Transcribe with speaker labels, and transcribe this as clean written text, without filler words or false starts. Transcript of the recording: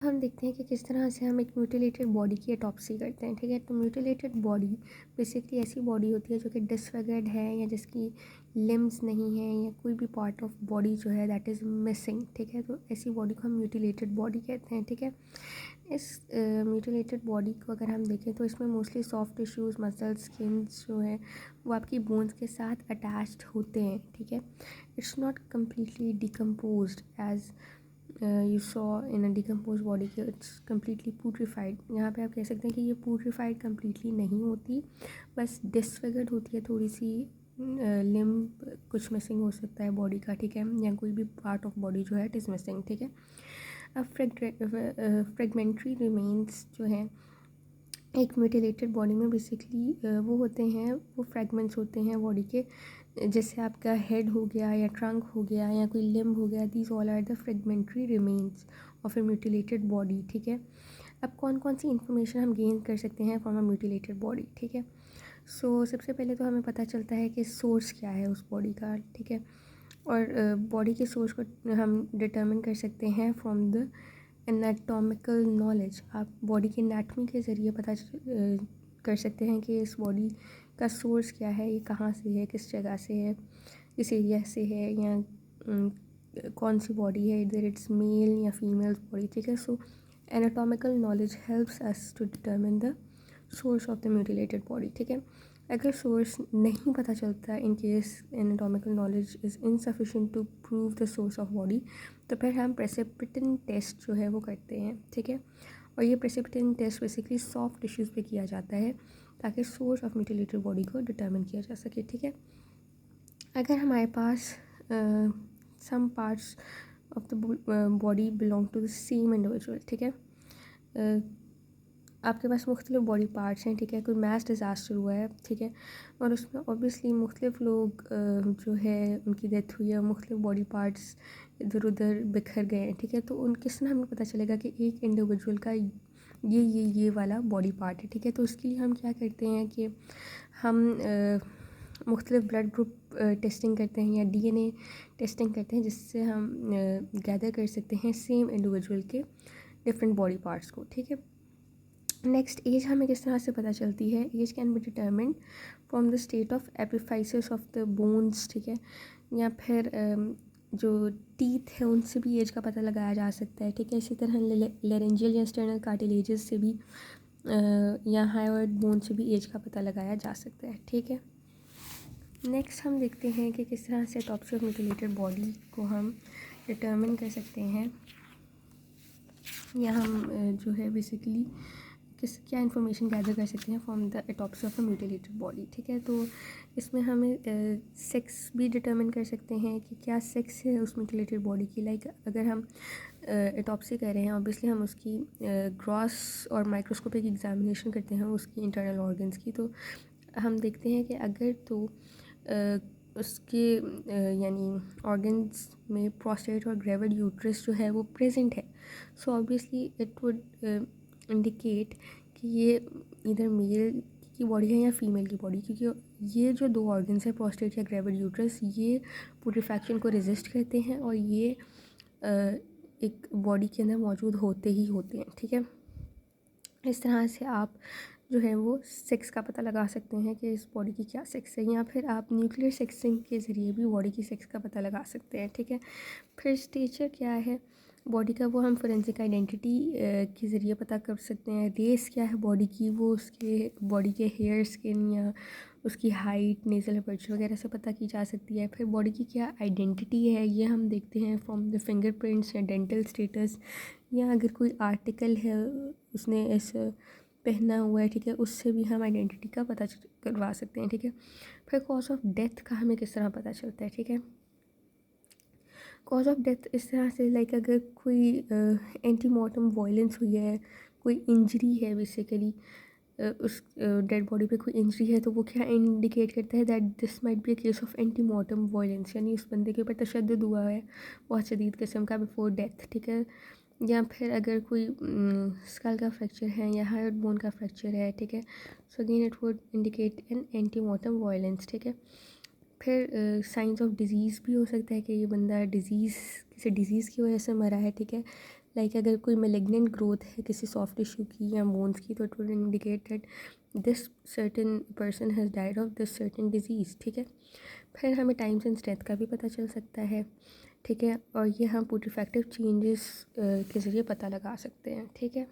Speaker 1: हम देखते हैं कि किस तरह से हम एक म्यूटिलेटेड बॉडी की ऑटोप्सी करते हैं। ठीक है, तो म्यूटिलेटेड बॉडी बेसिकली ऐसी बॉडी होती है जो कि डिसफिगर्ड है या जिसकी लिम्स नहीं है या कोई भी पार्ट ऑफ बॉडी जो है दैट इज़ मिसिंग। ठीक है, तो ऐसी बॉडी को हम म्यूटिलेटेड बॉडी कहते हैं। ठीक है, इस म्यूटिलेटेड बॉडी को अगर हम देखें तो इसमें mostly soft tissues, muscles, skins जो है वो आपकी बोन्स के साथ अटैच्ड होते हैं। ठीक है, it's not completely decomposed as you saw in a decompose body के इट्स कम्प्लीटली पुट्रीफाइड। यहाँ पे आप कह सकते हैं कि ये पुट्रीफाइड कम्प्लीटली नहीं होती, बस डिसफिगर्ड होती है थोड़ी सी। लिम्ब कुछ मिसिंग हो सकता है बॉडी का। ठीक है, या कोई भी पार्ट ऑफ बॉडी जो है इट इज़ मिसिंग। ठीक है, अब फ्रेगमेंट्री रिमेन्स जो है एक म्यूटिलेटेड बॉडी में बेसिकली वो होते हैं, वो फ्रेगमेंट्स होते हैं बॉडी के, जैसे आपका हेड हो गया या ट्रंक हो गया या कोई लिम्ब हो गया। These all are the fragmentary remains of a mutilated body. ठीक है, अब कौन कौन सी इन्फॉर्मेशन हम गेन कर सकते हैं फ्रॉम अ म्यूटिलेटेड बॉडी। ठीक है, सो सबसे पहले तो हमें पता चलता है कि सोर्स क्या है उस बॉडी का। ठीक है, और बॉडी के सोर्स को हम डिटर्मिन कर सकते हैं फ्रॉम द एनाटॉमिकल नॉलेज। आप बॉडी की एनाटमी के ज़रिए पता कर सकते हैं कि इस बॉडी का सोर्स क्या है, ये कहाँ से है, किस जगह से है, किस एरिया से है, या कौन सी बॉडी है, इधर इट्स मेल या फीमेल बॉडी। ठीक है, so anatomical knowledge helps us to determine the source of the mutilated body. ठीक है, अगर सोर्स नहीं पता चलता, in case anatomical knowledge is insufficient to prove the source of body, तो फिर हम प्रेसिपिटेंट टेस्ट जो है वो करते हैं। ठीक है, और ये precipitant test basically soft tissues पे किया जाता है ताकि सोर्स ऑफ म्यूटिलेटेड बॉडी को डिटर्मिन किया जा सके। ठीक है, अगर हमारे पास some parts of the body belong to the same individual. ठीक है, आपके पास मुख्तलिफ बॉडी पार्ट्स हैं। ठीक है, कोई मैस डिज़ास्टर हुआ है। ठीक है, और उसमें ऑब्वियसली मुख्तलिफ लोग जो है उनकी डेथ हुई है, मुख्तलिफ बॉडी पार्ट्स इधर उधर बिखर गए हैं। ठीक है, तो उन किस हमें पता चलेगा कि एक इंडिविजुअल का ये वाला बॉडी पार्ट है। ठीक है, तो उसके लिए हम क्या करते हैं कि हम मुख्तलिफ ब्लड ग्रुप टेस्टिंग करते हैं या डीएनए टेस्टिंग करते हैं, जिससे हम गैदर कर सकते हैं सेम इंडिविजुअल के डिफरेंट बॉडी पार्ट्स को। ठीक है, नेक्स्ट एज हमें किस तरह से पता चलती है। Age can be determined from the state of epiphysis of the bones. ठीक है, या फिर जो टीथ है उनसे भी एज का पता लगाया जा सकता है। ठीक है, इसी तरह लेरेंजियल या एक्सटर्नल कार्टिलेजेस से भी या हाइवर्ड बोन से भी एज का पता लगाया जा सकता है। ठीक है, नेक्स्ट हम देखते हैं कि किस तरह से ऑटोप्सी ऑफ म्यूटिलेटेड बॉडी को हम डिटर्मिन कर सकते हैं, या हम जो है बेसिकली क्या इन्फॉर्मेशन गैदर कर सकते हैं from the autopsy of a mutilated body. ठीक है, तो इसमें हमें सेक्स भी डिटर्मिन कर सकते हैं कि क्या सेक्स है उस म्यूटिलेटेड बॉडी की। लाइक अगर हम ऑटोप्सी कर रहे हैं, ऑब्वियसली हम उसकी ग्रॉस और माइक्रोस्कोपिक एग्जामिनेशन करते हैं उसकी इंटरनल ऑर्गन्स की, तो हम देखते हैं कि अगर तो उसके यानी ऑर्गन्स में प्रोस्टेट और ग्रेविड यूट्रस जो है वो प्रेजेंट है, so obviously it would indicate कि ये इधर मेल की बॉडी है या फीमेल की बॉडी, क्योंकि ये जो दो ऑर्गन्स हैं प्रोस्टेट या ग्रेविड यूट्रस, ये पुट्रीफैक्शन को रेजिस्ट करते हैं और ये एक बॉडी के अंदर मौजूद होते ही होते हैं। ठीक है, इस तरह से आप जो है वो सेक्स का पता लगा सकते हैं कि इस बॉडी की क्या सेक्स है, या फिर आप न्यूक्लियर सेक्सिंग के ज़रिए भी बॉडी की सेक्स का पता लगा सकते हैं। ठीक है, फिर स्टेचर क्या है बॉडी का, वो हम फोरेंसिक आइडेंटिटी के ज़रिए पता कर सकते हैं। रेस क्या है बॉडी की, वो उसके बॉडी के हेयर, स्किन या उसकी हाइट, नेज़ल अपर्चर वगैरह से पता की जा सकती है। फिर बॉडी की क्या आइडेंटिटी है, ये हम देखते हैं फ्रॉम द फिंगरप्रिंट्स या डेंटल स्टेटस, या अगर कोई आर्टिकल है उसने ऐसा पहना हुआ है। ठीक है, उससे भी हम आइडेंटिटी का पता करवा सकते हैं। ठीक है, फिर कॉज ऑफ डेथ का हमें किस तरह पता चलता है। ठीक है, कॉज ऑफ डेथ इस तरह से लाइक अगर कोई एंटीमॉर्टम वायलेंस हुई है, कोई इंजरी है बेसिकली, उस डेड बॉडी पे कोई इंजरी है, तो वो क्या इंडिकेट करता है that this might be a case of antemortem violence, यानी उस बंदे के ऊपर तशद्दुद हुआ है बहुत शदीद किस्म का बिफोर डेथ। ठीक है, या फिर अगर कोई स्कल का फ्रैक्चर है या हार्ट बोन का फ्रैक्चर है। ठीक है, so again it would indicate N antemortem violence. ठीक है, फिर साइंस ऑफ डिज़ीज़ भी हो सकता है कि ये बंदा किसी डिज़ीज़ की वजह से मरा है। ठीक है, लाइक अगर कोई मेलिग्नेंट ग्रोथ है किसी सॉफ्ट टिश्यू की या बोन्स की, तो it will indicate that this certain person has died of this certain disease, ठीक है। फिर हमें टाइम्स एंड डेथ का भी पता चल सकता है, ठीक है, और ये हम पुट्रीफैक्टिव चेंजेस के ज़रिए पता लगा सकते हैं, ठीक है।